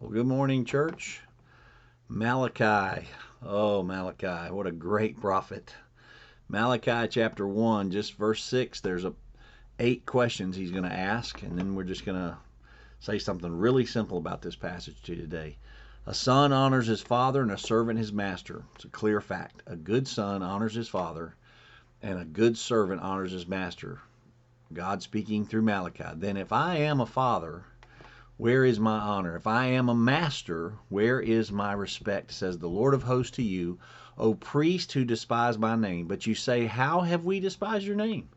Well, good morning, church. Malachi. Oh, Malachi. What a great prophet. Malachi chapter 1, just verse 6. There's 8 questions he's going to ask, and then we're just going to say something really simple about this passage to you today. A son honors his father, and a servant his master. It's a clear fact. A good son honors his father, and a good servant honors his master. God speaking through Malachi. Then if I am a father, where is my honor? If I am a master, where is my respect? Says the Lord of hosts to you, O priest who despise my name. But you say, how have we despised your name?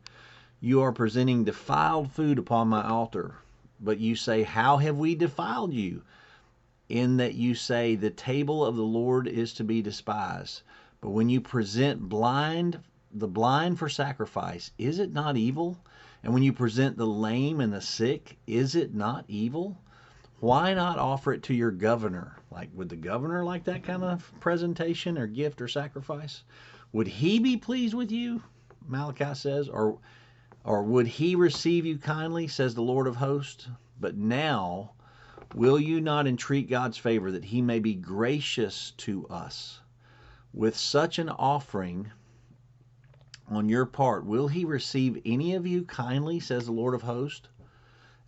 You are presenting defiled food upon my altar. But you say, how have we defiled you? In that you say, the table of the Lord is to be despised. But when you present the blind for sacrifice, is it not evil? And when you present the lame and the sick, is it not evil? Why not offer it to your governor? Like, would the governor like that kind of presentation or gift or sacrifice? Would he be pleased with you? Malachi says, or would he receive you kindly, says the Lord of hosts? But now, will you not entreat God's favor that he may be gracious to us? With such an offering on your part, will he receive any of you kindly, says the Lord of hosts?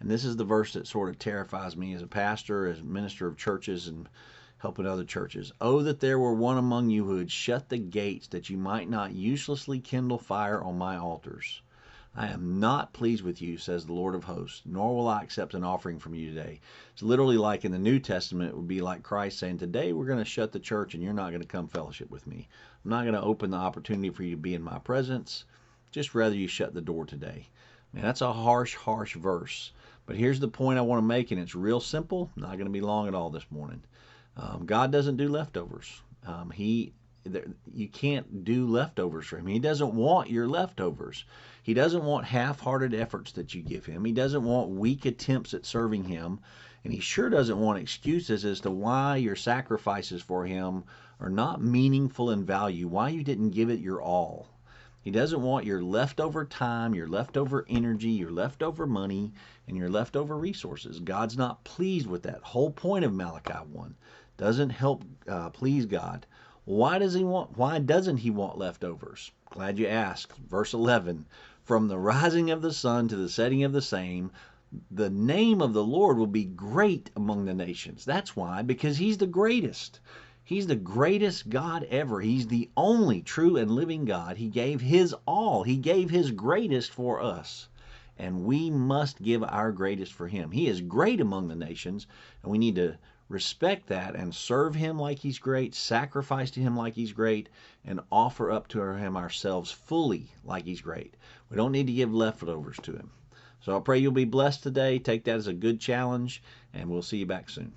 And this is the verse that sort of terrifies me as a pastor, as a minister of churches and helping other churches. Oh, that there were one among you who would shut the gates, that you might not uselessly kindle fire on my altars. I am not pleased with you, says the Lord of hosts, nor will I accept an offering from you today. It's literally like in the New Testament, it would be like Christ saying, today we're going to shut the church and you're not going to come fellowship with me. I'm not going to open the opportunity for you to be in my presence. Just rather you shut the door today. Man, that's a harsh, harsh verse. But here's the point I want to make, and it's real simple. Not going to be long at all this morning. God doesn't do leftovers. You can't do leftovers for him. He doesn't want your leftovers. He doesn't want half-hearted efforts that you give him. He doesn't want weak attempts at serving him. And he sure doesn't want excuses as to why your sacrifices for him are not meaningful in value, why you didn't give it your all. He doesn't want your leftover time, your leftover energy, your leftover money, and your leftover resources. God's not pleased with that. Whole point of Malachi 1 doesn't help please God. Why doesn't he want leftovers? Glad you asked. Verse 11, from the rising of the sun to the setting of the same, the name of the Lord will be great among the nations. That's why, because he's the greatest. He's the greatest God ever. He's the only true and living God. He gave his all. He gave his greatest for us. And we must give our greatest for him. He is great among the nations, and we need to respect that and serve him like he's great, sacrifice to him like he's great, and offer up to him ourselves fully like he's great. We don't need to give leftovers to him. So I pray you'll be blessed today. Take that as a good challenge, and we'll see you back soon.